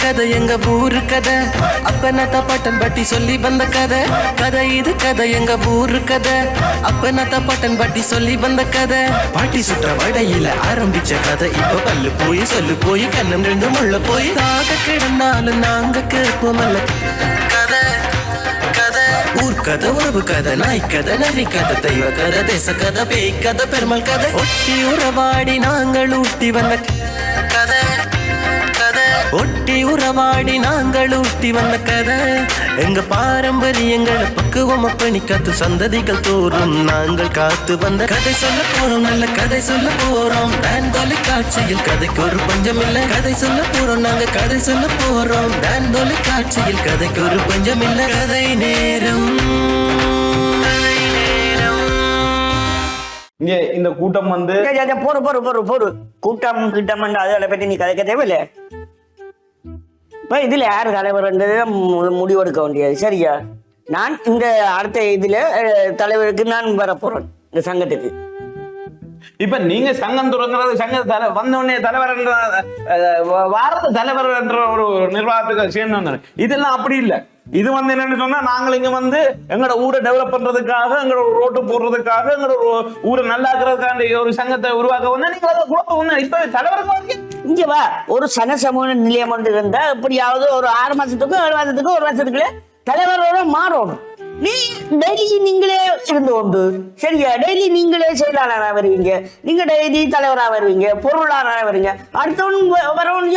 கதை எங்க ஊரு கதை அப்பனத்த பாட்டன் பட்டி சொல்லி வந்த கதை கதை இது கதை எங்க ஊரு கதை அப்பனத்த பாட்டன் பட்டி சொல்லி வந்த கதை பாட்டி சுற்ற வடையில ஆரம்பிச்ச கதை இப்ப பல்லு போய் சொல்லு போய் கண்ணம் ரெண்டு முள்ள போய் தாக கிடந்தாலும் நாங்க கேட்போமல்ல கதை கதை ஊர் கதை உறவு கதை நாய் கதை நரி கதை தெய்வ கதை தேச கதை பேய் கதை பெருமாள் கதை ஒட்டி உறவாடி நாங்கள் ஊட்டி வந்த கதை கதை ஒட்டி உறவாடி நாங்கள் ஊட்டி வந்த கதை எங்க பாரம்பரியங்களை பக்குவமா பண்ணி காத்து சந்ததிகள் தோறும் நாங்கள் காத்து வந்த கதை சொல்ல போறோம் நல்ல கதை சொல்ல போறோம் டான் தொலைக்காட்சியில் கதைக்கு ஒரு பஞ்சம் இல்ல கதை சொல்ல போறோம் நாங்க கதை சொல்ல போறோம் டான் தொலைக்காட்சியில் கதைக்கு ஒரு பஞ்சம் இல்ல கதை நேரம் இங்க இந்த கூட்டம் வந்து போரு கூட்டம் கிட்டம் அதை பற்றி நீ கதைக்க தேவையில்லை. இப்ப இதுல யார் தலைவர்ன்றது முடிவெடுக்க வேண்டியது சரியா. நான் இந்த அடுத்த இதுல தலைவருக்கு நான் வர போறேன் இந்த சங்கத்துக்கு. இப்ப நீங்க சங்கம் தொடங்குறது சங்க வந்தோடனே தலைவர் என்ற வாரத்து தலைவர் என்ற ஒரு நிர்வாகத்துக்கு சேர்ந்து இதெல்லாம் அப்படி இல்லை. இது வந்து என்னன்னு சொன்னா நாங்கள் இங்க வந்து எங்களோட ஊரை டெவலப் பண்றதுக்காக எங்களோட ரோட்டு போடுறதுக்காக எங்களோட ஊரை நல்லாக்குறதுக்கான ஒரு சங்கத்தை உருவாக்க வந்தா நீங்க அதை குழப்பம் இப்ப தலைவருக்கு இங்க வா ஒரு சமூக நிலையம் ஒன்று இருந்தா எப்படியாவது ஒரு 6 மாசத்துக்கும் 7 மாசத்துக்கும் 1 வருஷத்துக்குள்ள தலைவரோட மாறணும். நீ டெய்லி நீங்களே இருந்து கொண்டு சரியா டெய்லி நீங்களே செயலாளராக வருவீங்க, நீங்க டெய்லி தலைவராக வருவீங்க, பொருளாளராக வருவீங்க, அடுத்தவன் வரவன்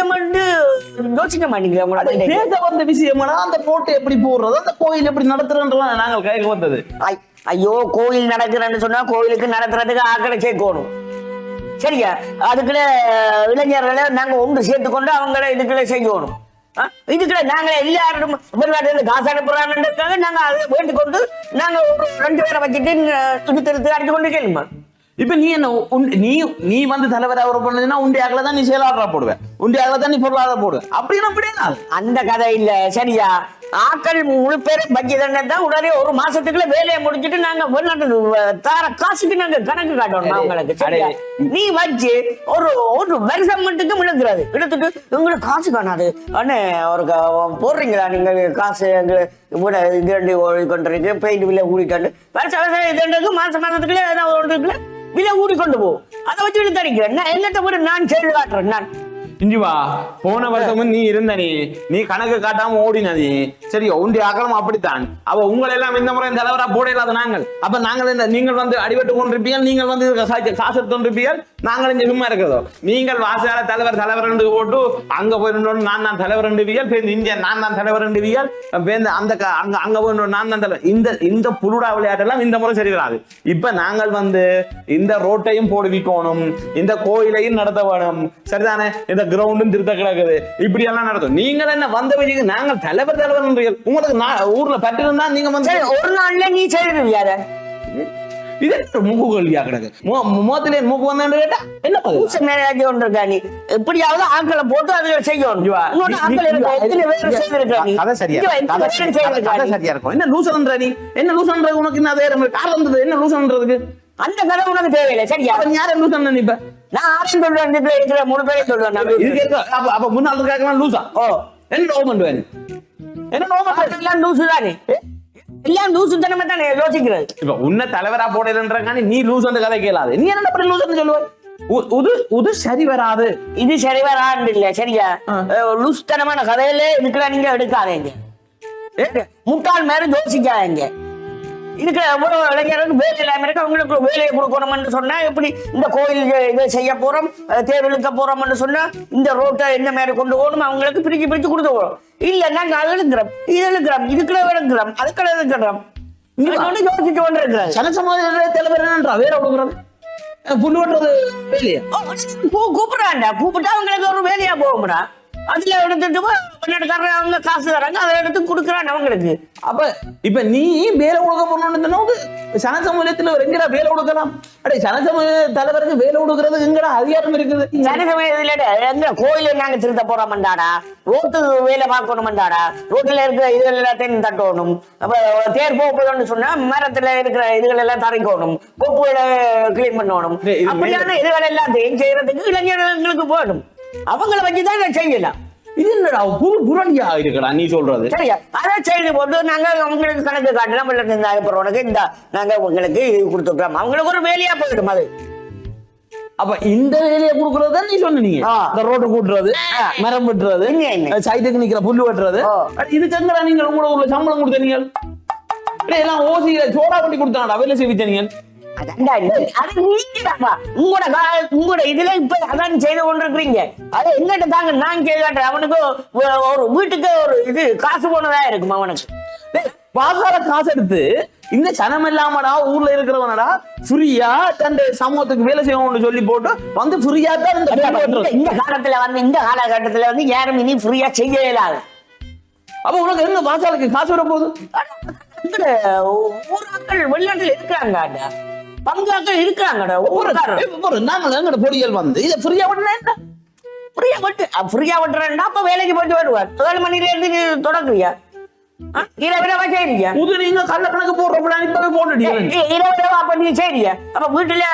யோசிக்க மாட்டீங்களா உங்களோட வந்த விஷயம் அந்த போட்டு எப்படி போடுறது அந்த கோயில் எப்படி நடத்துறோம் நாங்கள் கைக்கு வந்தது. ஐயோ கோயில் நடக்குறேன்னு சொன்னா கோயிலுக்கு நடத்துறதுக்கு ஆக்களை சேர்க்கணும் சரியா. அதுக்குள்ள இளைஞர்களை நாங்க ஒன்று சேர்த்துக்கொண்டு அவங்கள இதுக்குள்ள செய்யணும். இதுக்குள்ள நாங்க எல்லாரும் வெளிநாட்டுல காசு அனுப்புறாங்க நாங்க அதை வேண்டிக் கொண்டு நாங்க 2 பேரை வச்சுட்டு இழுத்து அடிச்சு கொண்டு கேளுமா. இப்ப நீ என்ன நீ வந்து தலைவராக பண்ணதுன்னா உண்டியாக்கல தான் நீ செயலாளரா போடுவேன், உண்டியாக்கல தான் நீ பொருளாதார போடுவேன் அப்படின்னா அந்த கதை இல்ல சரியா. ஆக்கள் முழு பேரும் பட்ஜெட் தான் உடனே 1 மாசத்துக்குள்ள வேலையை முடிச்சுட்டு நாங்க வெளிநாட்டு தார காசுக்கு நாங்க கணக்கு காட்டணும் அவங்களுக்கு. நீ வச்சு ஒரு வருஷம் மட்டும் விழுந்துறாது எடுத்துட்டு உங்களுக்கு காசு காணாது அண்ணே ஒரு போடுறீங்களா நீங்க காசு இது கொண்டுறீங்க பெயிண்ட் விலை கூடிக்காண்டு வருஷம் இது மாசத்துக்குள்ள ஏதாவது விலை ஊடி கொண்டு போ அதை வச்சு தடிக்கிறேன் என்னத்தை ஒரு நான் செயல் காட்டுறேன். நான் இஞ்சிவா போன வருஷமும் நீ இருந்த நீ கணக்கு காட்டாம ஓடின நீ சரியோ உண்டி அகலம் அப்படித்தான். அவ உங்களை எல்லாம் இந்த முறை தலைவரா போட இல்லாத நாங்கள் அப்ப நாங்கள் நீங்கள் வந்து அடிபட்டு கொண்டிருப்பீங்க, நீங்கள் வந்து காசு எடுத்து கொண்டிருப்பீங்க, நாங்கள் இங்க சும்மா இருக்கிறதோ. நீங்கள் வாசகால தலைவர் ரெண்டு போட்டு அங்க போயிருந்தோம் நான் தான் தலைவர் ரெண்டுவியல் இந்தியா நான் தான் தலைவர் ரெண்டுவியல் அந்த அங்க போயிருந்தோம் நான் தான் தலைவர். இந்த புருடா விளையாட்டெல்லாம் இந்த முறை சரி வராது. இப்ப நாங்கள் வந்து இந்த ரோட்டையும் போடுவிக்கணும், இந்த கோயிலையும் நடத்த வேணும் சரிதானே. இந்த கிரவுண்டும் திருத்த கிடக்குது இப்படி எல்லாம் நடத்தும். நீங்கள் என்ன வந்த வழிக்கு நாங்கள் தலைவர் உங்களுக்கு ஊர்ல பட்டு இருந்தா நீங்க வந்து ஒரு நாள்ல நீ செய்யறியார இது மூக்கு கல்வியா கிடக்கு முகத்திலே மூக்கு வந்து கேட்டா என்ன ஒன்று இருக்கா. நீ எப்படியாவது ஆட்களை போட்டு அதை செய்யணும். சரியா இருக்கும். என்ன லூசன்ற நீ என்ன லூசன்ற உனக்கு என்ன காரணம் என்ன லூசன்றதுக்கு அந்த கதை உனக்கு தேவையில்லை சரியா. யாரும் லூசன் இப்ப நான் 3 பேரை சொல்லுவேன். அப்ப முன்னாள் கேட்கலாம் லூசா என்ன நோ பண்ணுவேன் என்ன நோ எல்லாம் லூசு தானே எல்லாம் லூசு தனமே தானே யோசிக்கிறது. இப்ப உன்ன தலைவரா போடுறேன்றக்காண்டி நீ லூஸ் வந்து கதை கேளாது. நீ என்ன லூஸ் சொல்லுவ சரி வராது இது சரி வராது இல்ல சரியா. லூஸ் தனமான கதையில இதுக்கெல்லாம் நீங்க எடுக்காதீங்க, முட்டாள் மேல யோசிக்காதீங்க. இதுக்கு எவ்வளவு இளைஞருக்கு வேலை இல்லாம இருக்கு அவங்களுக்கு வேலையை கொடுக்கணும்னு சொன்னா எப்படி இந்த கோயில் இதை செய்ய போறோம் தேர் இழுக்க போறோம்னு சொன்னா இந்த ரோட்டை என்ன மாதிரி கொண்டு போகணும் அவங்களுக்கு பிரிச்சு கொடுத்து போறோம். இல்ல நாங்க அது எழுக்கிறோம் இது எழுக்கிறோம் இதுக்குள்ள எழுக்கிறோம் அதுக்குள்ள எழுக்கிறோம் யோசிச்சு கொண்டு இருக்கிறாங்க. சனசமாஜ தலைவர் என்னன்றா வேலை கொடுக்குறது புல்லு ஓட்டுறது வேலையா கூப்பிடுறாண்டா கூப்பிட்டா அவங்களுக்கு ஒரு வேலையா போகும்டா. அதுல எடுத்துட்டு அவங்க காசு தராங்க அதை எடுத்து கொடுக்குறான் அவங்களுக்கு. அப்ப இப்ப நீ வேலை கொடுக்க போனோம்னு சனசமூகத்துல எங்கடா வேலை கொடுக்கலாம். அடே சனசமூக தலைவருக்கு வேலை கொடுக்கறது எங்கடா அதிகாரம் இருக்குது. சனசமூகத்துல கோயில நாங்க திருத்த போறோம்டாடா, ரோட்டு வேலை பார்க்கணும்டாடா, ரோட்டுல இருக்கிற இதுகள் எல்லாத்தையும் தட்டணும். அப்ப தேர் போகுதுன்னு சொன்னா மரத்துல இருக்கிற இதுகள் எல்லாம் தரைக்கணும், கொப்புகளை கிளீன் பண்ணணும். அப்படியான இதுகள் எல்லாத்தையும் செய்யறதுக்கு இளைஞர்களுக்கு போகணும். அவங்களை வச்சுதான் செய்யலாம். இது என்னடா புது புரண்டியா இருக்கடா நீ சொல்றது. சரியா அதான் செய்தி போட்டு நாங்க உங்களுக்கு கணக்கு காட்டலாம் உனக்கு இந்த நாங்க உங்களுக்கு இது கொடுத்துருக்கோம் அவங்களுக்கு ஒரு வேலையா போயிடும் அது. அப்ப இந்த வேலையை கொடுக்கறது நீ சொன்னீங்க இந்த ரோடு கூட்டுறது மரம் வெட்டுறது சைட்டுக்கு நிக்கிற புல்லு வெட்டுறது இதுக்கு எங்கடா நீங்க உங்களோட ஊர்ல சம்பளம் கொடுத்தீங்க எல்லாம் ஓசியில சோடா பண்ணி கொடுத்தாங்கடா வேலை செய்வீங்க. உங்களோட இதுல இப்ப அதான் செய்து கொண்டிருக்கிறீங்க அதை எங்கிட்ட தாங்க நான் செய்து காட்டுறேன். அவனுக்கு ஒரு வீட்டுக்கு ஒரு இது காசு போனதா இருக்கும் அவனுக்கு பாசார காசு எடுத்து இந்த சனம் இல்லாமடா ஊர்ல இருக்கிறவனடா ஃப்ரீயா தன் சமூகத்துக்கு வேலை செய்வோம்னு சொல்லி போட்டு வந்து ஃப்ரீயா தான் இந்த காலத்துல வந்து இந்த காலகட்டத்துல வந்து யாரும் இனி ஃப்ரீயா செய்ய இயலாது. அப்ப உனக்கு எங்க பாசாருக்கு காசு வர போகுது? ஊராக்கள் வெளிநாட்டுல இருக்கிறாங்க பங்காக்கள் இருக்கிறாங்கடா நாங்கள் எங்கட பொடியல் வந்து இதை ஃப்ரீயா விட்டுனா என்ன ஃப்ரீயா விட்டுறேன்டா அப்ப வேலைக்கு போயிட்டு வருவார் 7 மணில இருந்து நீ தொடங்குறியா இரவிரவா செய்றீங்க புது நீங்க கள்ளக்கணக்கு போடுற இப்பவே போட்டுட்டீங்க இரவிரவா அப்ப நீ செய்றீங்க அப்ப வீட்டுல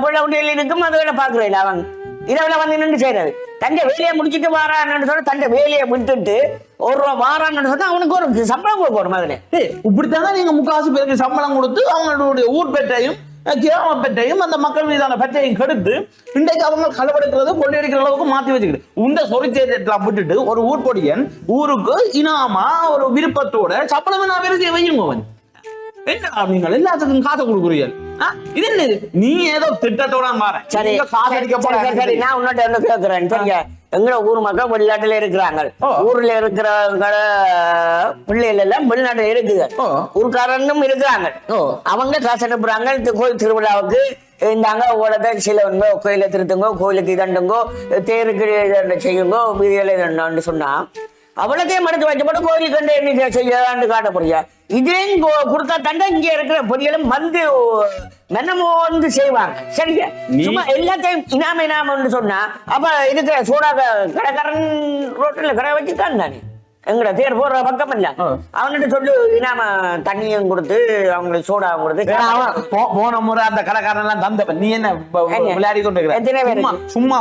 புள்ள குட்டிகள் இருக்கும் அதுகளை பாக்குறீங்க அவங்க இரவுல வந்து நின்று செய்யறது தண்டை வேலையை முடிச்சுட்டு வாரான்னு சொல்ல தண்டை வேலையை விட்டுட்டு ₹1 வாரான்னு சொன்னா அவனுக்கு ஒரு சம்பளம் கொடுக்கணும் அதுல இப்படித்தானே நீங்க முக்காசு பேருக்கு சம்பளம் கொடுத்து அவங்களுடைய ஊர் பெற்றையும் கிராம பெற்றையும் அந்த மக்கள் மீதான பெற்றையும் கெடுத்து இன்றைக்கு அவங்க களவெடுக்கிறது கொள்ளையடிக்கிற அளவுக்கு மாத்தி வச்சுக்கிட்டு இந்த சொரிச்சேட்டெல்லாம் விட்டுட்டு ஒரு ஊர் பொடியன் ஊருக்கு இனாமா ஒரு விருப்பத்தோட சம்பளம் நான் வேலை செய்ய வையும் அவன் என்ன நீங்கள் எல்லாத்துக்கும் காசை கொடுக்குறீர்கள் இது என்ன நீ ஏதோ திட்டத்தோட மாறேன் சரி சரி நான் உன்னோட என்ன கேட்கிறேன் சரிங்க எங்க ஊர் மக்கள் வெளிநாட்டுல இருக்கிறாங்க ஊர்ல இருக்கிறவங்க பிள்ளைகள் எல்லாம் வெளிநாட்டுல இருக்குது ஊர்க்காரனும் இருக்கிறாங்க அவங்க காசு அனுப்புறாங்க கோயில் திருவிழாவுக்கு இந்தாங்க ஓலத்தை சிலவங்க கோயில திருத்துங்கோ கோயிலுக்கு இதண்டுங்கோ தேருக்கு செய்யுங்கோ வீதியில இதண்டு சொன்னா அவளுக்கே மறுத்து வச்சு போட்டு கோயிலுக்கு கண்டு என்ன செய்யலான்னு காட்ட போறியா இதையும் கொடுத்தா தண்டை இங்க இருக்கிற பொடிகளும் வந்து மென்னமோ வந்து செய்வாங்க சரிங்க சும்மா எல்லாத்தையும் இனாம சொன்னா அப்ப இருக்கிற சோடா கடைக்காரன் ரோட்டில் கடை வச்சுட்டான் தானே எங்கட தேர் போடுற பக்கம் இல்ல அவன்கிட்ட சொல்லு இனாம தண்ணியும் கொடுத்து அவங்களுக்கு சோடாவும் கொடுத்து போன முறை அந்த கடைக்காரன் எல்லாம் தந்தப்ப நீ என்ன விளையாடி கொண்டு எத்தனை பேர் சும்மா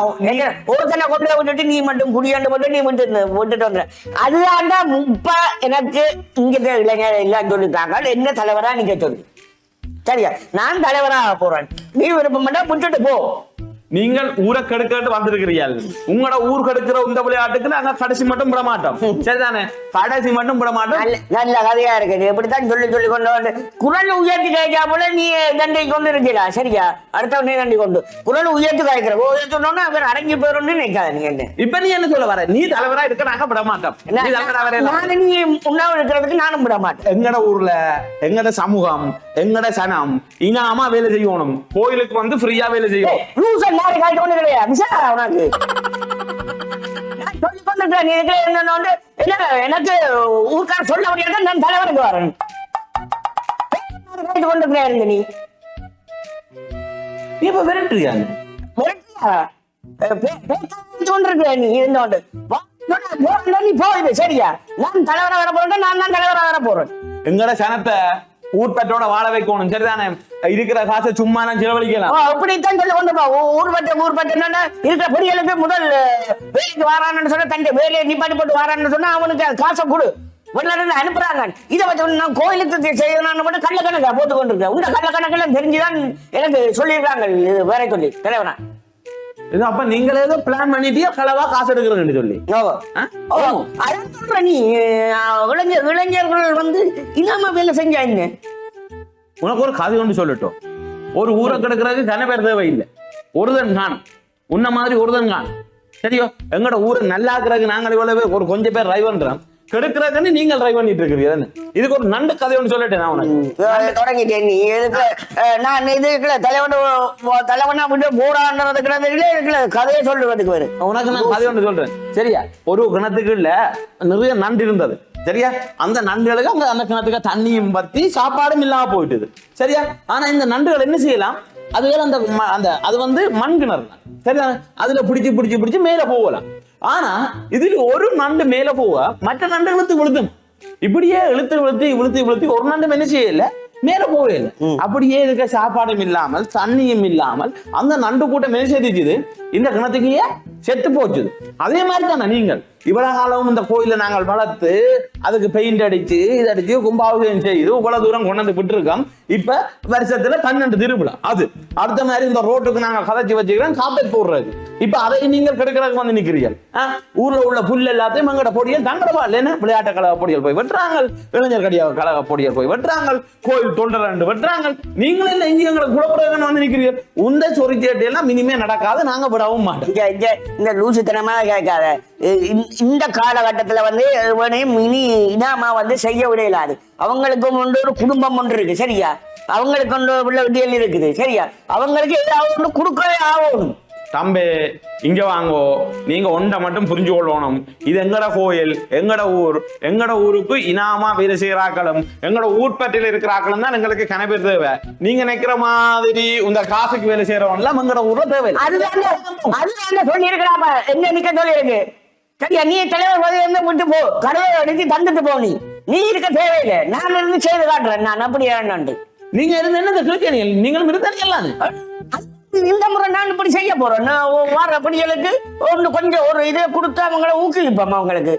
ஒருத்தனை கொண்டு விட்டுட்டு நீ மட்டும் குடியாண்டு மட்டும் நீ விட்டுட்டு வந்துற அதுதான்டா இப்ப எனக்கு இங்க இளைஞர் எல்லாம் சொல்லிட்டாங்க என்ன தலைவரா நீங்க சொல்லு சரியா நான் தலைவரா போறேன் நீ விருப்பம் பண்ணா விட்டுட்டு போ நீங்கள் ஊரை கெடுக்கிட்டு வந்திருக்கிறீர்கள் உங்களோட ஊர் கெடுக்கிற இந்த விளையாட்டுக்கு நாங்க கடைசி மட்டும் விட மாட்டோம் சரிதானே கடைசி மட்டும் விட மாட்டோம் நல்ல கதையா இருக்கு எப்படித்தான் சொல்லி கொண்டு வந்து குரல் உயர்த்தி காய்ச்சா போல நீ தண்டை கொண்டு இருக்கீங்களா சரியா அடுத்தவனே தண்டி கொண்டு குரல் உயர்த்தி காய்க்கிற சொன்னோன்னா அவர் அடங்கி போயிடும் நினைக்காத நீ என்ன இப்ப நீ என்ன சொல்ல வர நீ தலைவரா இருக்க நாங்க விட மாட்டோம் நீ உண்ணாவு இருக்கிறதுக்கு நானும் விட மாட்டேன் எங்கட ஊர்ல எங்கட சமூகம் எங்கட சனம் இனாமா வேலை செய்யணும் கோயிலுக்கு வந்து ஃப்ரீயா வேலை செய்யும் எனக்கு ஊர்க்கார சொல்ல முடியாது நான் தலைவருக்கு வரேன் நீ இப்ப விரட்டுறியா நீ இருந்தோண்டு நீ போயிடு சரியா நான் தலைவரா வர போறேன் நான் தான் தலைவரா வர போறேன் எங்கட சனத்தை ஊர்பட்டோட வாழ வைக்கணும் சரிதானே இருக்கிற காசை சும்மா நான் செலவழிக்கலாம் அப்படித்தான் சொல்லி கொண்டு ஊர்பட்ட இருக்கிற பொடிகளுக்கு முதல் வேலைக்கு வாரான்னு சொன்னா தன் வேலையை நிப்பாட்டி போட்டு வாரான்னு சொன்னா அவனுக்கு காசை கொடு வெளிநாட்டு அனுப்புறாங்க இதை வச்சு நான் கோயிலுக்கு செய்யணும்னு மட்டும் கள்ளக்கணக்கா போட்டு கொண்டிருக்கேன் உங்க கள்ளக்கணக்கெல்லாம் தெரிஞ்சுதான் எனக்கு சொல்லியிருக்காங்க வேற சொல்லி தலைவனா இது அப்ப நீங்களே ஏதோ பிளான் பண்ணிட்டியா களவா காசு எடுக்கிறேன்னு சொல்லி அதான் சொல்ற நீ இளைஞர்கள் வந்து இல்லாம வேலை செஞ்சாங்க உனக்கு ஒரு கதை ஒன்று சொல்லட்டும் ஒரு ஊரை கிடக்கிறதுக்கு கன பேர் தேவையில்லை ஒருதன் காணும் உன்ன மாதிரி ஒருதன் காணும் சரியோ எங்கட ஊரை நல்லா இருக்கிறதுக்கு நாங்கள் இவ்வளவு ஒரு கொஞ்சம் பேர் டிரைவ் பண்றோம் கெடுக்கிறதுன்னு நீங்கள் டிரைவ் பண்ணிட்டு இருக்கிறீங்க இதுக்கு ஒரு நண்டு கதை ஒன்று சொல்லிட்டேன் நான் உனக்கு தொடங்கிட்டேன் நீ எதுக்கு நான் இது இருக்குல்ல தலைவனா விட்டு போடான்றதுக்கு கதையை சொல்றதுக்கு வரு உனக்கு நான் கதை ஒன்று சொல்றேன் சரியா ஒரு கிணத்துக்கு இல்ல நிறைய நண்டு இருந்தது சரியா அந்த நண்டுகளுக்கு அந்த கிணத்துக்கு தண்ணியும் பத்தி சாப்பாடும் இல்லாம போயிட்டுது சரியா ஆனா இந்த நண்டுகள் என்ன செய்யலாம் அதுவே அந்த அது வந்து மண் கிணறு சரியா அதுல பிடிச்சு மேல போகலாம் ஆனா இதுல ஒரு நண்டு மேல போக மற்ற நண்டு இழுத்து விழுத்தும் இப்படியே இழுத்து ஒரு நண்டு என்ன செய்யல மேல போகவே இல்லை அப்படியே இருக்க சாப்பாடும் இல்லாமல் தண்ணியும் இல்லாமல் அந்த நண்டு கூட்டம் மேல் சேர்த்துச்சுது இந்த கிணத்துக்கு செத்து போச்சுது அதே மாதிரி தானே நீங்கள் இவ்வளவு காலம் இந்த கோயிலை நாங்கள் வளர்த்து அதுக்கு பெயிண்ட் அடிச்சு இதடிச்சு கும்பாபிஷேகம் செய்து இவ்வளவு தூரம் கொண்டு வந்து விட்டுருக்கோம். இப்ப வருஷத்துல 12 திருவிழா. அது அடுத்த மாதிரி இந்த ரோட்டுக்கு நாங்க கதைச்சு வச்சுக்கிறோம் காப்பேட் போடுறது. இப்ப அதை நீங்கள் கெடுக்கிறதுக்கு வந்து நிக்கிறீர்கள். ஊர்ல உள்ள புல் எல்லாத்தையும் எங்கட பொடியல் தங்கடவா இல்லைன்னா விளையாட்டு கழக பொடியல் போய் வெட்டுறாங்க, இளைஞர் கழக பொடியல் போய் வெட்டுறாங்க, கோயில் தொண்டர் வெட்டுறாங்க. நீங்களும் இல்லை இங்க எங்களை குழப்பம் வந்து நிக்கிறீர்கள். உந்த சொரிச்சேட்டு எல்லாம் இனிமே நடக்காது, நாங்க விடவும் மாட்டோம். இந்த லூசுத்தனமா கேட்காத. இந்த காலகட்டத்துல வந்து இனி இனாமா வந்து செய்ய விடையிலாது. அவங்களுக்கு ஒரு குடும்பம் ஒன்று இருக்கு சரியா, அவங்களுக்கு உள்ள விடியல் இருக்குது சரியா, அவங்களுக்கு ஏதாவது ஒன்று கொடுக்கவே ஆகணும். தம்பி இங்க வாங்கோ, நீங்க ஒன்றை மட்டும் புரிஞ்சு கொள்ளணும். இது எங்கட கோயில், எங்கட ஊர், எங்கட ஊருக்கு இனாமா வேலை செய்யறாக்களும் எங்கட ஊர்பட்டியில் இருக்கிறாக்களும் தான் எங்களுக்கு கணபேர் தேவை. நீங்க நினைக்கிற மாதிரி இந்த காசுக்கு வேலை செய்யறவன்லாம் எங்கட ஊர்ல தேவை. அதுதான் சொல்லி இருக்கிறாம என்ன நிக்க சொல்லி இருக்கு சரியா. நீ தலைவர் வந்து விட்டு போ, கடவுளை எடுத்து தந்துட்டு போ. நீ இருக்க தேவையில்லை, நான் இருந்து செய்து காட்டுறேன். நான் அப்படி ஏறாண்டு நீங்க இருந்து என்ன கிழக்கியல் நீங்களும் இருந்தாங்க. இந்த முறை நான் இப்படி செய்ய போறேன். நான் வர படிகளுக்கு ஒன்று கொஞ்சம் ஒரு இதை கொடுத்து அவங்கள ஊக்குவிப்போம். அவங்களுக்கு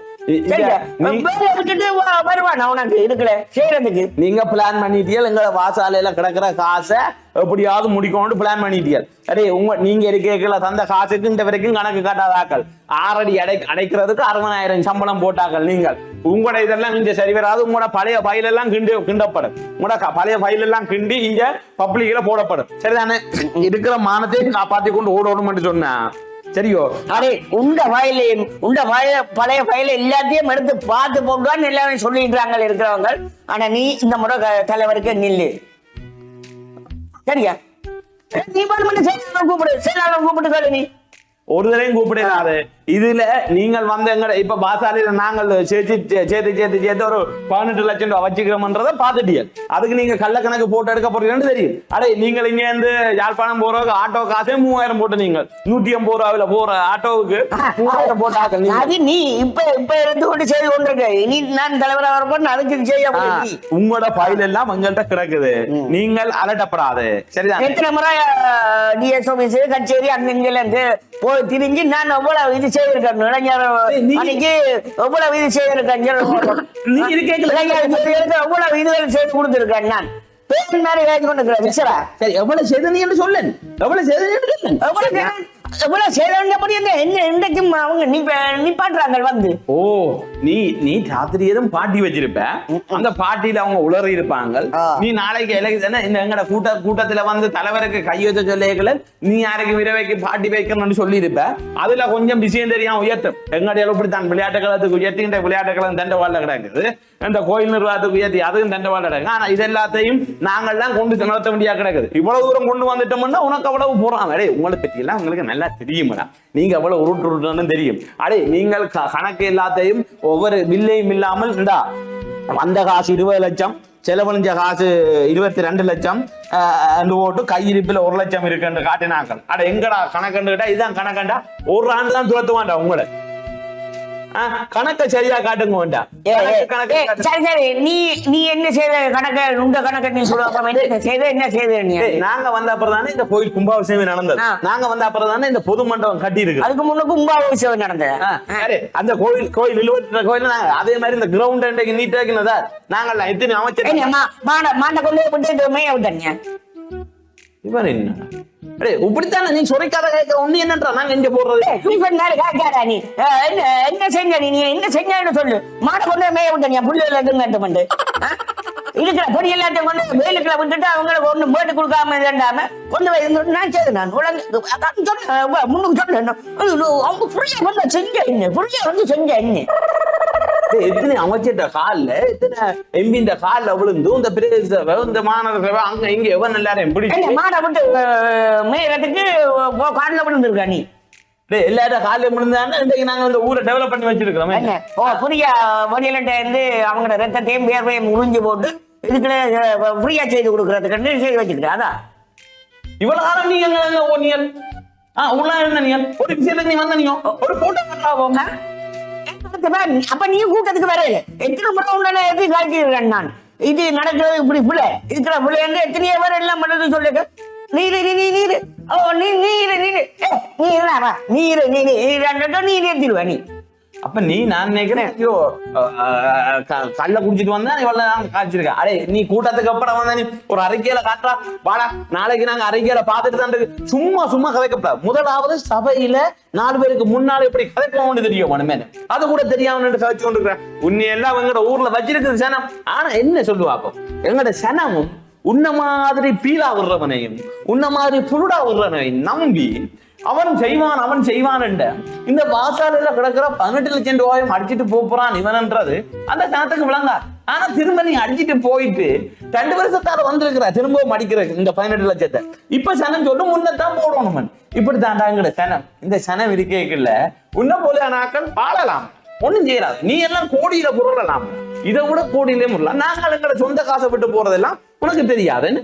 விட்டுட்டு வருவான் உனக்கு இருக்குல்ல செய்யறதுக்கு. நீங்க பிளான் பண்ணிட்டீங்க எங்களை வாசாலையில கிடக்குற காசை எப்படியாவது முடிக்கணும்னு பிளான் பண்ணிட்டீங்க. அரே நீங்க இருக்கல தந்த காசுக்கு இந்த வரைக்கும் கணக்கு காட்டாதாக்கள் 6 அடி அடைக்கிறதுக்கு 60,000 சம்பளம் போட்டாக்கள். நீங்கள் உங்களோட இதெல்லாம் இங்க சரி வராது. உங்களோட பழைய ஃபைல் எல்லாம் கிண்டப்படும். உங்களோட பழைய ஃபைல் எல்லாம் கிண்டி இங்க பப்ளிக்ல போடப்படும். சரிதானே? இருக்கிற மானத்தை காப்பாத்தி கொண்டு ஓடணும் சொன்னா சரியோ? அரே உண்ட வயலையும் பழைய வயல எல்லாத்தையும் எடுத்து பார்த்து போட்டுவான்னு எல்லாமே சொல்லிடுறாங்க இருக்கிறவங்க. ஆனா நீ இந்த முறை தலைவருக்கு நில்லு சரியா. நீ செயலாளர் கூப்பிட்டு நீ ஒரு தரையும் கூப்பிடாது. இதுல நீங்கள் வந்து எங்க இப்ப பாசாலையில நாங்கள் சேர்த்து ஒரு 18 லட்சம் ரூபாய் வச்சுக்கிறோம்ன்றதை பாத்துட்டீங்க. அதுக்கு நீங்க கள்ள கணக்கு போட்டு எடுக்க போறீங்கன்னு தெரியும். அடே நீங்கள் இங்க இருந்து யாழ்ப்பாணம் போறதுக்கு ஆட்டோ காசே 3000 போட்டு நீங்கள் 180 ரூபாயில போற ஆட்டோவுக்கு 3000 போட்டாங்க. அது நீ இப்ப இருந்து கொண்டு செய்து கொண்டிருக்க. நீ நான் தலைவராக வரப்போ அதுக்கு செய்ய உங்களோட ஃபைல் எல்லாம் எங்கள்கிட்ட கிடக்குது. நீங்கள் அலட்டப்படாது சரிதான். எத்தனை முறை டிஎஸ் ஆபீஸ் கச்சேரி அங்கங்க இருந்து போய் திரிஞ்சு நான் எவ்வளவு இது செய்திருக்கேன். இளைஞர் அன்னைக்கு எவ்வளவு இது செய்திருக்கேன். எவ்வளவு இதுகள் செய்து கொடுத்திருக்கேன். நான் பேர் மாதிரி கேட்டு கொண்டிருக்கிறேன். எவ்வளவு செய்தீங்கன்னு சொல்லுங்க. எவ்வளவு செய்தீங்க எவ்வளவு செய்தபடி என்ன இன்றைக்கும் அவங்க நிப்பாட்டுறாங்க வந்து. ஓ நீ ராத்திரி எதுவும் பாட்டி வச்சிருப்ப. அந்த பாட்டியில அவங்க உளறி இருப்பாங்க. நீ நாளைக்கு எலெக்ஷன் இந்த எங்கட கூட்டத்துல வந்து தலைவருக்கு கையெழுத்த சொல்லிக்கல நீ யாருக்கு விரைவைக்கு பாட்டி வைக்கணும்னு சொல்லி இருப்ப. அதுல கொஞ்சம் விஷயம் தெரியாம உயர்த்தும். எங்கடைய இப்படித்தான் விளையாட்டு காலத்துக்கு உயர்த்தி இந்த விளையாட்டு காலம் தண்டவாள கிடக்குது. இந்த கோயில் நிர்வாகத்துக்கு உயர்த்தி அதுவும் தண்டவாள கிடக்கு. ஆனா இது எல்லாத்தையும் நாங்கள்லாம் கொண்டு நடத்த வேண்டியா கிடக்குது. இவ்வளவு தூரம் கொண்டு வந்துட்டோம்னா உனக்கு அவ்வளவு போறாங்க. அடே உங்களை பத்தி எல்லாம் உங்களுக்கு நல்லா தெரியுமா? நீங்க எவ்வளவு உருட்டு தெரியும். அடே நீங்கள் கணக்கு எல்லாத்தையும் ஒவ்வொரு பில்லையும் இல்லாமல் இருந்தா வந்த காசு 20 லட்சம், செலவழிஞ்ச காசு 22 லட்சம் போட்டு கையிருப்பில் 1 லட்சம் இருக்குன்னு காட்டினாங்க. அட எங்கடா கணக்குண்டா? இதுதான் கணக்கண்டா? ஒரு ஆண்டு தான் துரத்துவாண்டா உங்களை. கணக்கை சரியா காட்டுங்க வேண்டாம். சரி சரி நீ என்ன செய்த கணக்க உங்க கணக்க நீ சொல்லுவாங்க. என்ன செய்த நீ? நாங்க வந்த அப்புறம் தானே இந்த கோயில் கும்பாபிஷேகம் நடந்தது. நாங்க வந்த அப்புறம் தானே இந்த பொது மண்டபம் கட்டி இருக்கு. அதுக்கு முன்ன கும்பாபிஷேகம் நடந்தது. அந்த கோயில் இழுவற்ற கோயில் அதே மாதிரி இந்த கிரவுண்ட் இன்றைக்கு நீட்டாக்கினதா நாங்கள் எத்தனை அமைச்சர் மாண்ட கொண்டு விட்டு மேய விட்டீங்க. இவன் என்ன இப்படித்தானே நீ சொரைக்காத கேட்க ஒண்ணு என்னன்றா நாங்க எங்க போடுறது? நீ என்ன செஞ்ச? நீ என்ன செஞ்சு சொல்லு. மாட கொண்டு மேய விட்டீங்க புள்ளில இருந்து இருக்கிற பொடி எல்லாத்தையும் கொண்டு வேலுக்குள்ள விட்டுட்டு அவங்களுக்கு ஒண்ணு போட்டு கொடுக்காம இருந்தாம கொண்டு போய் நான் செய்து நான் முன்னுக்கு சொன்னேன். அவங்க புள்ளிய வந்து செஞ்ச என்ன புள்ளிய வந்து செஞ்ச என்ன எத்தனை அமைச்சர் காலில் எத்தனை எம்பி இந்த காலில் விழுந்து இந்த பிரதேச இந்த மாநகர அங்க இங்க எவன் எல்லாரும் பிடிச்சி மாட விட்டு மேயறதுக்கு காலில் விழுந்துருக்கா நீ எல்லாரும் காலில் விழுந்தான்னு இன்றைக்கு நாங்க இந்த ஊரை டெவலப் பண்ணி வச்சிருக்கிறோம். புரிய வடியிலிட்ட இருந்து அவங்களோட ரத்தத்தையும் வேர்வையும் உறிஞ்சு போட்டு இதுக்குள்ள ஃப்ரீயா செய்து கொடுக்கறதுக்கு செய்து வச்சுக்கிட்டா. அதான் இவ்வளவு காலம் நீங்க எங்க ஓனியல் உள்ள இருந்த நீங்க ஒரு விஷயத்துக்கு நீ வந்த நீங்க ஒரு போட்டோ கட்டாவோம். அப்ப நீ கூட்டத்துக்கு வர எத்தனை முறை உடனே எப்படி காட்டிடுறேன் நான். இது நடக்கிறது இப்படி பிள்ளை இருக்கிற பிள்ளை எத்தனையோ பேர் எல்லாம் பண்ணது சொல்லுங்க. நீரு நீரு ஓ நீரு நீரு நீரு நீரு நீர் ஏற்றிடுவ நீ அப்ப நீ நான் நினைக்கிறேன் ஐயோ கல்ல குடிச்சிட்டு வந்தா இவ்வளவு நாங்க காய்ச்சிருக்க. அடே நீ கூட்டத்துக்கு அப்புறம் வந்தா நீ ஒரு அறிக்கையில காட்டுறா வாடா நாளைக்கு நாங்க அறிக்கையில பாத்துட்டு தான் இருக்கு. சும்மா சும்மா கதைக்கப்படாது. முதலாவது சபையில 4 பேருக்கு முன்னால எப்படி கதைக்க தெரியும் மனமே அது கூட தெரியாம கதைச்சு கொண்டு இருக்கிறேன். உன்னை எல்லாம் எங்கட ஊர்ல வச்சிருக்குது சனம். ஆனா என்ன சொல்லுவாப்போ எங்கட சனமும் உன்ன மாதிரி பீலா விடுறவனையும் உன்ன மாதிரி புருடா விடுறவனையும் நம்பி அவன் செய்வான் இந்த வாசாலையில கிடக்கிற 18 லட்சம் ரூபாயும் அடிச்சுட்டு போறான் இவன்ன்றது அந்த சனத்துக்கு விளங்கா. ஆனா திரும்ப நீ அடிச்சுட்டு போயிட்டு 2 வருஷத்தால வந்திருக்கிற திரும்பவும் அடிக்கிற இந்த 18 லட்சத்தை இப்ப சனம் சொல்லு முன்னதான் போடணும். இப்படித்தாண்டாங்கிற சனம் இந்த சனம் இருக்கேக்குள்ள உன்ன போல நாக்கள் பாடலாம் ஒண்ணும் செய்யறாது. நீ எல்லாம் கோடியில பொருளலாம் இதை விட கோடியிலே முடலாம். நாங்கள் எங்களை சொந்த காசை விட்டு போறதெல்லாம் உனக்கு தெரியாதுன்னு.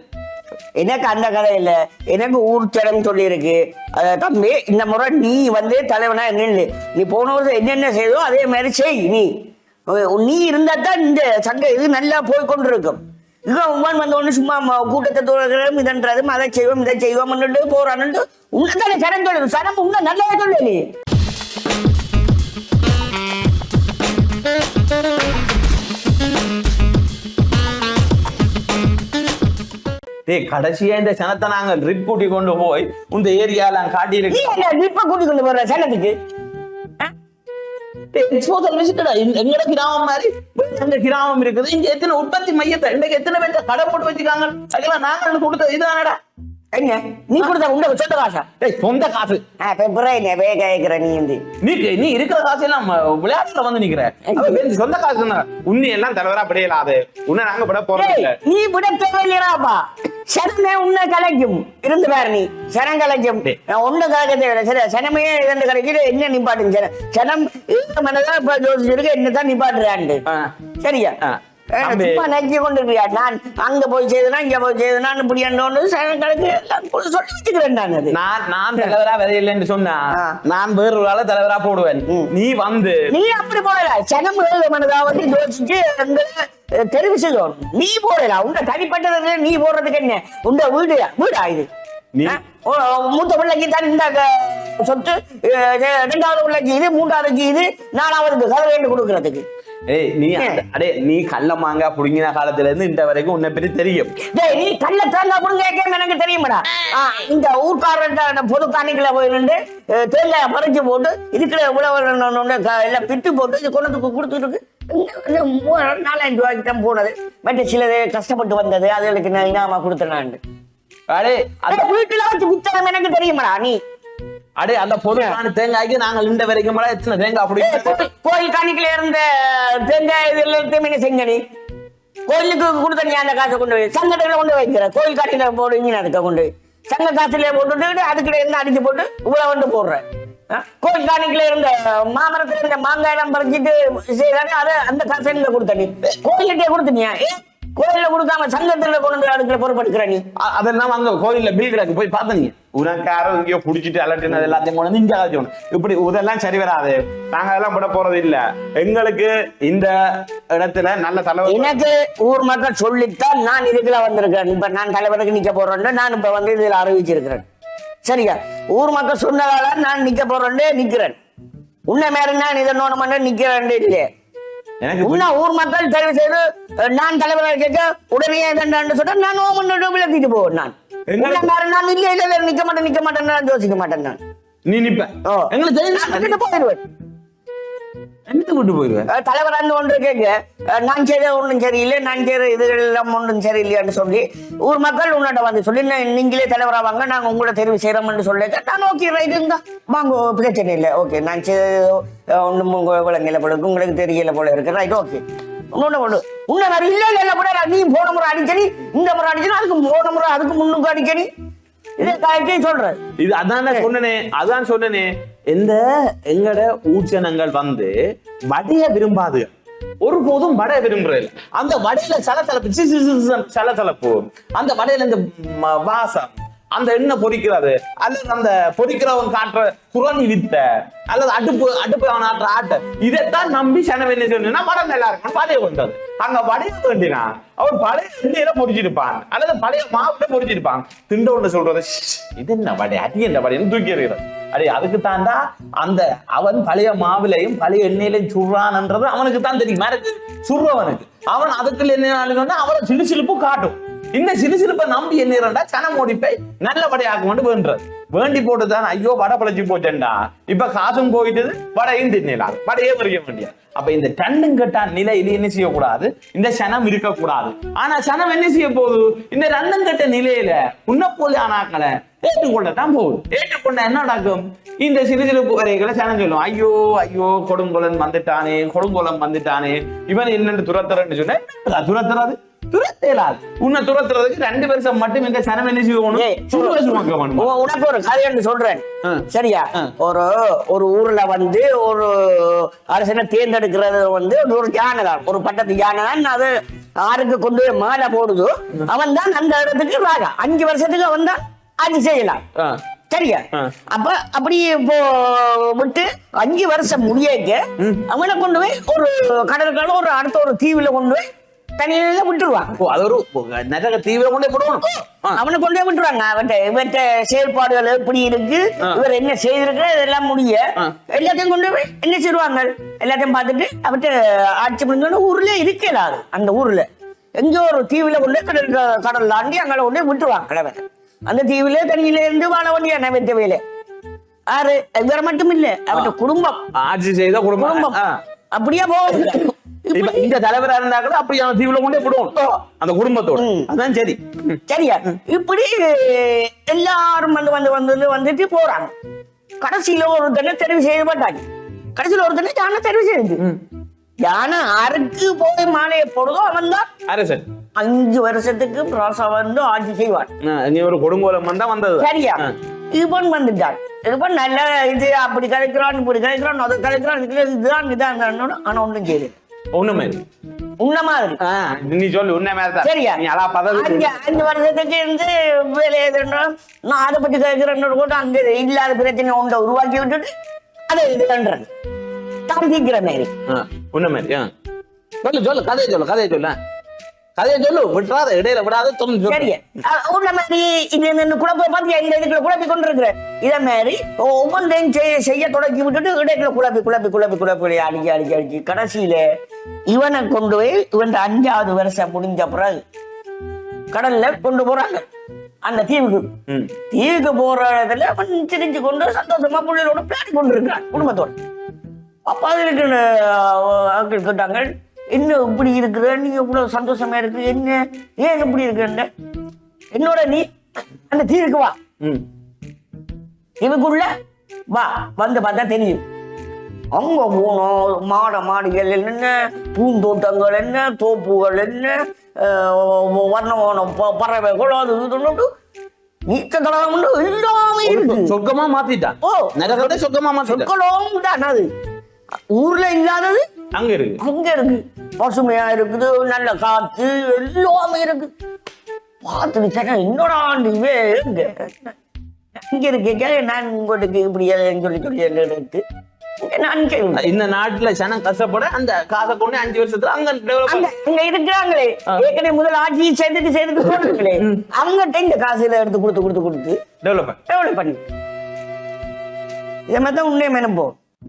எனக்கு அந்த கதை இல்ல, எனக்கு ஊர் சடம் சொல்லி இருக்கு. தம்பி இந்த முறை நீ தலைவனா நில்லு. நீ போன வருஷம் என்னென்ன செய்தோ அதே மாதிரி செய். நீ இருந்தா தான் இந்த சங்க இது நல்லா போய் கொண்டு இருக்கும். உமான் வந்த ஒண்ணு சும்மா கூட்டத்தை தோழர்களும் இதன்றது அதை செய்வோம் இதை செய்வோம் போறான்னு உன்னதான சடம் சொல்லுது. சடம் உன்ன நல்லா சொல்லு நீ. கடைசியா இந்த சனத்தை நாங்க ட்ரிப் கூட்டி கொண்டு போய் இந்த ஏரியால காட்டி ட்ரிப்ப கூட்டி கொண்டு போற சனத்துக்கு எங்கட கிராமம் மாதிரி கிராமம் இருக்குது. இங்க எத்தனை உற்பத்தி மையத்தை இன்றைக்கு எத்தனை பேர் கடை போட்டு வச்சுக்காங்க. அதெல்லாம் நாங்க கொடுத்த இதுதானடா. என்ன நீ கொடுத்த உங்க சொந்த காசா? சொந்த காசு நீ இருக்கிற காசு எல்லாம் விளையாட்டுல வந்து நிக்கிற சொந்த காசு உன்னை எல்லாம் தலைவரா படையலாது. உன்னை நாங்க பட போறோம். நீ விட தேவையில்லையாப்பா. சனமே உன்னை கலைக்கும் இருந்து பாரு. நீ சனம் கலைக்கும் ஒண்ணு கலைக்க தேவையில்லை. சரி சனமே இரண்டு கலைக்கிற என்ன நிப்பாட்டுங்க சனம் மனதான் இப்ப ஜோசிச்சிருக்கு என்னதான் நிப்பாட்டுறாண்டு. சரியா சும்மா நெஞ்சு கொண்டு இருக்கியா? நான் அங்க போய் செய்தனா இங்க போய் செய்தனா இப்படி சொல்லி வச்சுக்கிறேன். நான் தலைவரா விதையில்லைன்னு சொன்னா நான் வேற ஒரு ஆள தலைவரா போடுவேன். நீ அப்படி போடல. சனம் மனதாவது யோசிச்சு தெரிவு செய்யும். நீ போடலாம் உங்க தனிப்பட்டதுல நீ போடுறதுக்கு என்ன உங்க வீடா இது? மூத்த பிள்ளைக்கு தான் இந்த சொத்து, 2வது பிள்ளைக்கு இது, 3வதுக்கு இது, 4வதுக்கு கதை கொடுக்கறதுக்கு. நீ கள்ள மாங்காய் புடுங்கின காலத்துல இருந்து இந்த வரைக்கும் உன்னை பற்றி தெரியும். நீ கள்ள தேங்காய் புடுங்க எனக்கு தெரியுமாடா. இந்த ஊர்க்காரன் பொது காணிக்கல போயிருந்து தேங்காய் பறிச்சு போட்டு இதுக்குள்ள உழவு எல்லாம் பிட்டு போட்டு இது கொண்டதுக்கு கொடுத்துருக்கு. 4000 ரூபாய்க்கு தான் போனது. மற்ற சிலது கஷ்டப்பட்டு வந்தது அதுகளுக்கு நான் இனாமா கொடுத்தேன். வீட்டுல வச்சு புத்தகம் எனக்கு தெரியுமாடா. நீ அந்த பொதுவான தேங்காய்க்கு நாங்கள் இந்த வரைக்கும் எத்தனை தேங்காய் அப்படி கோயில் காணிக்கல இருந்த தேங்காய் எல்லாத்தையுமே செஞ்ச நீ கோயிலுக்கு கொடுத்த நீ அந்த காசை கொண்டு போய் சங்கத்துல கொண்டு வைக்கிற கோயில் காட்டில போடு. இங்க அதுக்க கொண்டு சங்க காசுல போட்டுட்டு அதுக்கிட்ட இருந்து அடிச்சு போட்டு இவ்வளவு வந்து போடுறேன். கோயில் காணிக்கல இருந்த மாமரத்துல இருந்த மாங்காய் எல்லாம் பறிச்சுட்டு செய்யறாங்க. அதை அந்த காசை கொடுத்த நீ கோயில்கிட்டே கொடுத்தனியா? கோயில கொடுக்காம சங்கத்துல கொண்டு அதுக்குள்ள பொறுப்படுக்கிற நீ. அதெல்லாம் அங்க கோயில்ல பில் கிடக்கு போய் பார்த்தீங்க. உனக்காரோ இங்கேயோ புடிச்சிட்டு அலட்டினது எல்லாத்தையும் கொண்டு இங்க ஆகணும். இப்படி இதெல்லாம் சரி வராது. நாங்க அதெல்லாம் போட போறது இல்ல. எங்களுக்கு இந்த இடத்துல நல்ல தலைவர் எனக்கு ஊர் மக்கள் சொல்லித்தான் நான் இதுக்குள்ள வந்திருக்கிறேன். இப்ப நான் தலைவருக்கு நிக்க போறேன். நான் இப்ப இதுல அறிவிச்சிருக்கிறேன். சரியா? ஊர் மக்கள் சொன்னதால நான் நிக்க போறேன் நிக்கிறேன். உன்னை மேல நான் இதை நோன பண்ண நிக்கிறேன் இல்லையே. ஊர் மக்கள் தெரிவு செய்து நான் தலைவராக கேட்க உடனே சொன்னா நான் விளக்கிட்டு போவேன். நான் இல்ல நிக்க மாட்டேன் யோசிக்க மாட்டேன். நான் நீ நிப்ப எங்களுக்கு போயிடுவேன். போயிடுவேன் தலைவர் அந்த ஒன்று கேட்க நான் செய்த ஒன்றும் சரியில்லை நான் செய்த இதுகள் எல்லாம் ஒன்றும் சரியில்லைன்னு சொல்லி ஊர் மக்கள் உன்னோட வந்து சொல்லி நீங்களே தலைவரா வாங்க நாங்க உங்களோட தெரிவு செய்யறோம்னு சொல்லி நான் ஓகே ரைட் இருந்தா வாங்க பிரச்சனை இல்லை. ஓகே நான் செய்த ஒன்றும் விளங்கல போல உங்களுக்கு தெரியல போல இருக்கு. ரைட் ஓகே உன்னை வேற இல்ல கூட நீ போன முறை அடிக்கடி இந்த முறை அடிக்கணும் அதுக்கு போன முறை அதுக்கு முன்னுக்கு அடிக்கடி சொல்றேன். இது அதான் சொன்னேனே இந்த எங்கட ஊச்சனங்கள் வந்து வடைய விரும்பாது. ஒருபோதும் வடை விரும்புறது. அந்த வடையில சலசலப்பு அந்த வடையில இந்த வாசம் அந்த எண்ணெய் பொறிக்கிறது அல்லது அந்த பொறிக்கிறவன் காட்டுற குரணி வித்த அல்லது அடுப்பு அவன் ஆட்டுற ஆட்டை இதைத்தான் நம்பி சனம் என்ன சொன்னா வடம் நல்லா இருக்கும் பழைய கொண்டது. அங்க வடைய வேண்டினா அவன் பழைய எண்ணெயில பொறிச்சிருப்பான் அல்லது பழைய மாவுல பொறிச்சிருப்பான். திண்ட ஒன்று சொல்றது இது என்ன வடை அடி என்ற வடைன்னு தூக்கி எறிகிறது. அடே அதுக்கு தாண்டா அந்த அவன் பழைய மாவிலையும் பழைய எண்ணெயிலையும் சுடுறான்ன்றது அவனுக்கு தான் தெரியும். யாருக்கு? சுடுறவனுக்கு. அவன் அதுக்குள்ள என்ன அவரை சிலுசிலுப்பு காட்டும். இந்த சிலுசிலுப்பை நம்பி என்ன சனம் ஓடி போய் நல்லபடியாக வேண்டுறது வேண்டி போட்டுதான் ஐயோ வடை பழச்சி போச்சேன்டா இப்ப காசும் போயிட்டு வடையும் தின்னலாம் வடையே பறிக்க முடியாது. அப்ப இந்த ரெண்டும் கெட்ட நிலையில என்ன செய்யக்கூடாது, இந்த சனம் இருக்கக்கூடாது. ஆனா சனம் என்ன செய்ய போகுது, இந்த ரெண்டும் கெட்ட நிலையில உன்னப்போது ஆனாக்களை ஏற்றுக்கொள்ளத்தான் போகுது. ஏற்றுக்கொண்ட என்ன நடக்கும், இந்த சிறு சிறு வரைகளை சனம் சொல்லும் ஐயோ ஐயோ கொடுங்கோலன் வந்துட்டானே கொடுங்கோலம் வந்துட்டானே இவன் என்னன்னு துரத்துறன்னு சொன்ன துரத்துறது துரத்தேலாது. உன்னை துரத்துறதுக்கு 2 வருஷம் மட்டும் இந்த சனம் என்ன செய்யணும். உனக்கு ஒரு கதை சொல்றேன் சரியா. ஒரு ஊர்ல ஒரு அரசனை தேர்ந்தெடுக்கிறது ஒரு யானை தான், ஒரு பட்டத்து யானை தான். அது ஆருக்கு கொண்டு போய் மாலை போடுதோ அவன் தான் அந்த இடத்துக்கு ராஜா. 5 வருஷத்துக்கு அவன் தான் ஆட்சி செய்யலாம் சரியா. அப்ப அப்படி இப்போ விட்டு 5 வருஷம் முடியக்க அவனை கொண்டு போய் ஒரு கடற்கரை ஒரு அடுத்த ஒரு தீவுல கொண்டு போய் தனியில விட்டுருவான். அது ஒரு நரக தீவிர கொண்டே போடுவான். அவனை கொண்டே விட்டுருவாங்க. இவற்ற செயல்பாடுகள் எப்படி இருக்கு, இவர் என்ன செய்திருக்கிற இதெல்லாம் முடிய எல்லாத்தையும் கொண்டு போய் என்ன செய்வாங்க, எல்லாத்தையும் பார்த்துட்டு அவற்ற ஆட்சி முடிஞ்சோன்னு ஊர்ல இருக்கலாது. அந்த ஊர்ல எங்கேயோ ஒரு தீவுல கொண்டு கடல் தாண்டி அங்கே கொண்டு விட்டுருவாங்க கிழவன். அந்த தீவுல தனியில இருந்து வாழ வேண்டிய வெற்ற வேலை ஆறு இவரை மட்டும் இல்ல அவற்ற குடும்பம் ஆட்சி செய்த குடும்பம் அப்படியே போகுது. இந்த தலைவரா இருந்தா கூட அப்படி அவன் தீவுல கொண்டே போடுவோம் அந்த குடும்பத்தோட. அதான் சரி சரியா. இப்படி எல்லாரும் வந்துட்டு போறாங்க. கடைசியில ஒருத்தனை தெரிவு செய்ய மாட்டாங்க. கடைசியில ஒருத்தனை யானை தெரிவு செய்யுது. யானை அறுக்கு போய் மாலையை போடுதோ அவன் தான் அரசன். 5 வருஷத்துக்கு ராசா ஆட்சி செய்வான். நீ ஒரு கொடுங்கோலம் வந்தா வந்தது சரியா. இவன் வந்துட்டான். இவன் நல்ல இது அப்படி கலைக்கிறான் இப்படி கலைக்கிறான் அதை கலைக்கிறான் இதுதான் இதான். ஆனா ஒன்றும் செய்யுது ஒண்ணுமே உன்ன மாதிரி நீ சொல்லு உன்ன மாதிரி சரியா. 5 வருஷத்துக்கு இருந்து வேலை நான் அதை பத்தி கேட்கிறேன் கூட அங்க இல்லாத பிரச்சனை ஒன்றை உருவாக்கி விட்டுட்டு அதை இது பண்றது தான் தீக்கிற மாதிரி உன்ன மாதிரி. சொல்லு சொல்லு கதையை சொல்லு கதையை சொல்லு கதையை சொல்லு விட்டுறாத இடையில விடாத சரியா. உன்ன மாதிரி இது குழப்ப பார்த்து இந்த இதுக்குள்ள குழப்பி கொண்டு இருக்கிற இதை மாதிரி ஒவ்வொன்றையும் செய்ய தொடக்கி விட்டுட்டு இடைக்குள்ள குழப்பி குழப்பி குழப்பி குழப்பி அடிக்கி அடிக்கி அடிக்கி கடைசியில இவனை கொண்டு போய் இவன் 5வது வருஷம் முடிஞ்ச பிறகு கடல்ல கொண்டு போறாங்க அந்த தீவுக்கு. தீவுக்கு போற இடத்துல அவன் சிரிச்சு கொண்டு சந்தோஷமா பிள்ளைகளோட பிளான் கொண்டு இருக்கிறான் குடும்பத்தோட. அப்பா இருக்கிற ஆட்கள் கேட்டாங்க என்ன இப்படி இருக்கிற, நீங்க இவ்வளவு சந்தோஷமா இருக்கு, என்ன ஏன் இப்படி இருக்கிற, என்னோட நீ அந்த தீவுக்கு வா, இதுக்குள்ள வா, வந்து பார்த்தா தெரியும். அங்க போனோம் மாடிகள் என்ன, பூந்தோட்டங்கள் என்ன, தோப்புகள் என்ன, வர்ணம் பறவைகள் அது இது நீச்சல் எல்லாமே இருக்கு. சொர்க்கமா மாத்திட்டான். ஓ நரகத்தை சொர்க்கமா சொர்க்கம் தான். அது ஊர்ல இல்லாதது அங்க இருக்கு. அங்க இருக்கு. பசுமையா இருக்குது, நல்ல காத்து எல்லாமே இருக்கு. பார்த்துட்டு என்னோட ஆண்டு இங்க இருக்கே நான் உங்களுக்கு இப்படி சொல்லி சொல்லி எடுத்து இந்த நாட்டுல சனம் கஷ்டப்பட அந்த காசை கொண்டு 5 வருஷத்துல அங்க அங்க இருக்கிறாங்களே ஏற்கனவே முதல் ஆட்சி சேர்த்துட்டு போறாங்களே அவங்ககிட்ட இந்த காசுல எடுத்து கொடுத்து டெவலப் பண்ணி இதை மாதிரி தான் உண்மையை மேலும் போ.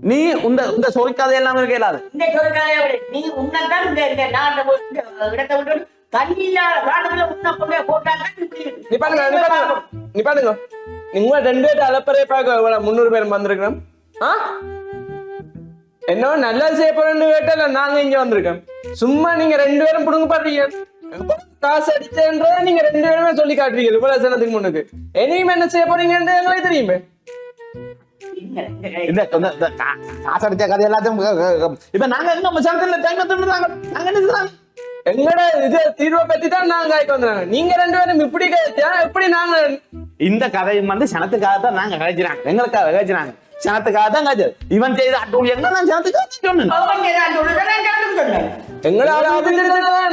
நீ இந்த சொற்கதை எல்லாம் இருக்கலாது. இந்த சொற்கதையை நீ உன்னதான் இந்த நாட்டை இடத்தை விட்டு தண்ணி இல்லாத காலத்துல உன்ன கொண்டே போட்டாங்க. நீ பாருங்க நீங்க 2 பேர் அலப்பறை பார்க்க 300 பேர் வந்திருக்கோம். என்ன நல்லா செய்ய போறேன்னு கேட்டால நாங்க இங்க வந்திருக்கோம். சும்மா நீங்க 2 பேரும் புடுங்க பாடுறீங்க, காசு அடிச்சேன்றத நீங்க 2 பேருமே சொல்லி காட்டுறீங்க. இவ்வளவு சனத்துக்கு முன்னுக்கு இனிமே என்ன செய்ய போறீங்கன்னு எங்களுக்கு தெரியுமே. இந்த காசு அடிச்ச கதை எல்லாத்தையும் இப்ப நாங்க எங்களோட இது தீர்வை பத்தி தான் நாங்க காய்க்க வந்தாங்க. நீங்க 2 பேரும் இப்படி கழிச்சா எப்படி நாங்க இந்த கதையும் சனத்துக்காக தான் நாங்க கழிச்சுறாங்க, எங்களுக்காக கழிச்சுறாங்க, சனத்துக்காக தான் கழிச்சது. இவன் செய்த அட்டூழியம் எங்க நான் சனத்துக்காக சொன்னேன். எங்களோட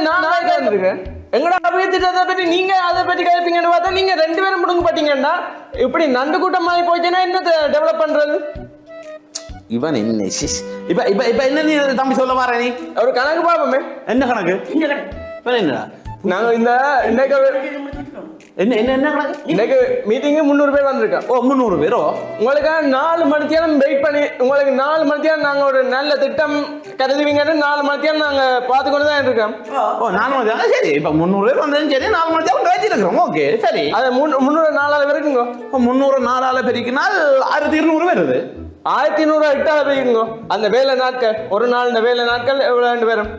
நான் வந்திருக்கேன். எங்களோட அபிவிருத்திட்டத்தை பற்றி நீங்க அதை பற்றி கேட்பீங்கன்னு பார்த்தா நீங்க 2 பேரும் முடுங்க பாட்டீங்கன்னா இப்படி நண்டு கூட்டமாயி போச்சுன்னா என்ன டெவலப் பண்றது? இவன் என்ன இப்ப இப்ப இப்ப என்ன நீ தம்பி சொல்ல மாற, நீ ஒரு கணக்கு பாப்போமே. என்ன கணக்கு? என்னடா நாங்க இந்த இன்னைக்கு என்ன கணக்கு? இன்னைக்கு மீட்டிங்கு 300 பேர் வந்திருக்கோம். ஓ 300 பேரோ? உங்களுக்கு 4 மணித்தியாலம் வெயிட் பண்ணி உங்களுக்கு 4 மணித்தியாலம் நாங்க ஒரு நல்ல திட்டம் கருதுவீங்கன்னு 4 மணித்தியாலம் நாங்க பார்த்து கொண்டு தான் இருக்கோம். ஓ 4 மணி நேரம் சரி. இப்ப 300 பேர் வந்ததும் சரி 4 மணி நேரம் கழிச்சு இருக்கிறோம். ஓகே சரி. அது 300 4 பேருக்குங்க. 300 4 பெருக்கினால் 1200 வருது. 1200 8 பேருக்குங்க. அந்த வேலை நாட்கள் ஒரு நாள் இந்த வேலை நாட்கள் எவ்வளவு வரும்?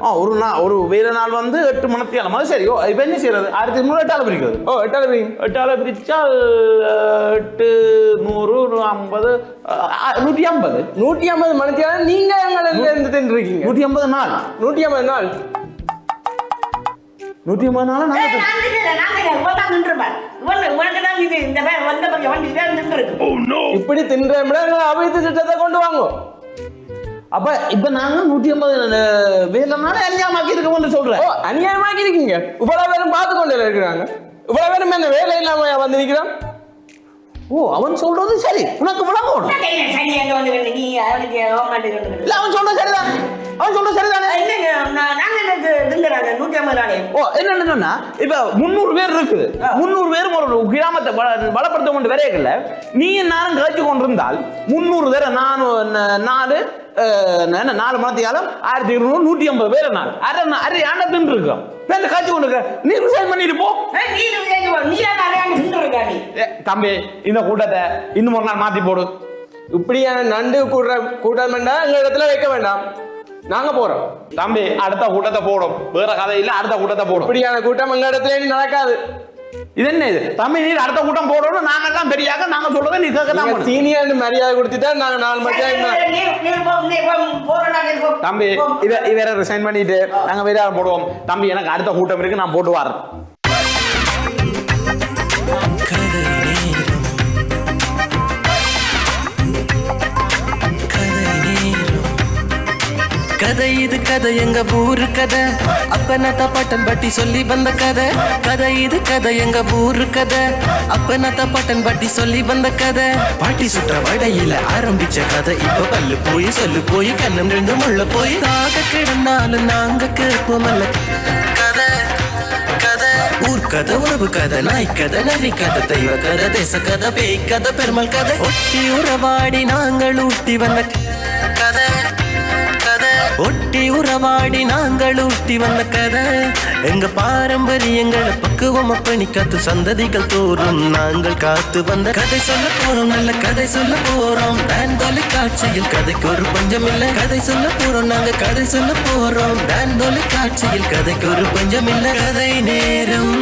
ஒரு வேலை நாள் வந்து 8 மணி நேரம். அது சரி. இப்ப என்ன செய்யறது? 1200 8 பிரிக்கிறது. 8 பேருங்க. 8 பிரிச்சால் 800 150 150 150 மணித்தியாலம் நீங்க எங்களை இருந்து தின்றுருக்கீங்க. 150 நாள் 150 நாள் 150 நாள் இப்படி தின்ற அபிவிருத்தி திட்டத்தை கொண்டு வாங்க. அப்ப இப்ப நாங்க 150 வேலைனால அநியாயமாக்கி இருக்கோம்னு சொல்றேன். அநியாயமாக்கி இருக்கீங்க. இவ்வளவு பேரும் பார்த்து கொண்டு இருக்கிறாங்க. இவ்வளவு பேரும் என்ன வேலை இல்லாம வந்து நிக்கிறான். ஓ அவன் சொல்றது சரி. உனக்கு விளங்கணும். இல்ல அவன் சொல்றது சரிதான். அவன் சொல்றது சரிதானே. ஓ என்னன்னு சொன்னா இப்ப 300 பேர் இருக்குது. 300 பேரும் ஒரு கிராமத்தை பலப்படுத்த கொண்டு வரையல. நீ நானும் கழிச்சு கொண்டிருந்தால் 300 பேரை 4 மணத்தியாலும் 1200 150 பேர் நாள் அரை ஆண்டத்துன்னு இருக்கோம். காய்ச்சி கொண்டு நீ ரிசைன் பண்ணிட்டு போ. தம்பி இந்த கூட்டத்தை இன்னும் ஒரு நாள் மாத்தி போடு. இப்படியான நண்டு கூட்டம் வேண்டாம் எங்க இடத்துல வைக்க வேண்டாம். நாங்க போறோம். தம்பி அடுத்த கூட்டத்தை போடும். வேற கதை இல்ல, அடுத்த கூட்டத்தை போடும். இப்படியான கூட்டம் எங்க இடத்துல நடக்காது. இது என்ன இது? தம்பி நீ அடுத்த கூட்டம் போடணும். நாங்க தான் பெரியாக்க நாங்க சொல்றதை நீ கேட்க சீனியர் மரியாதை கொடுத்துட்டா நாங்க 4 மணி தம்பி இவரை ரிசைன் பண்ணிட்டு நாங்க வேற போடுவோம். தம்பி எனக்கு அடுத்த கூட்டம் இருக்கு, நான் போட்டு வரேன். கதை இது கதை எங்க ஊரு கதை. அப்பனத்த பட்டன் பட்டி சொல்லி வந்த கதை. கதை இது கதை எங்க ஊரு கதை. அப்பனத்த பட்டன் பட்டி சொல்லி வந்த கதை. பாட்டி சுற்ற வடையில ஆரம்பிச்ச கதை இப்ப பல்லு போய் சொல்லு போய் கண்ணம் ரெண்டு முள்ள போய் தாக கிடந்தாலும் நாங்க கேட்போமல்ல கதை. கதை ஊர் கதை, உறவு கதை, நாய் கதை, நரி கதை, தெய்வ கதை, தேச கதை, பேய் கதை, பெருமாள் கதை. ஒட்டி உறவாடி நாங்கள் ஊட்டி வந்த கதை. ஒட்டி உறவாடி நாங்கள் ஊட்டி வந்த கதை. எங்க பாரம்பரியங்களை பக்குவம் அப்பணி காத்து சந்ததிகள் தோறும் நாங்கள் காத்து வந்த கதை சொல்ல போறோம். நல்ல கதை சொல்ல போறோம். டான் தொலைக்காட்சியில் கதைக்கு ஒரு பஞ்சம் இல்லை. கதை சொல்ல போறோம். நாங்க கதை சொல்ல போறோம். டான் தொலைக்காட்சியில் கதைக்கு ஒரு பஞ்சம் இல்லை. கதை நேரம்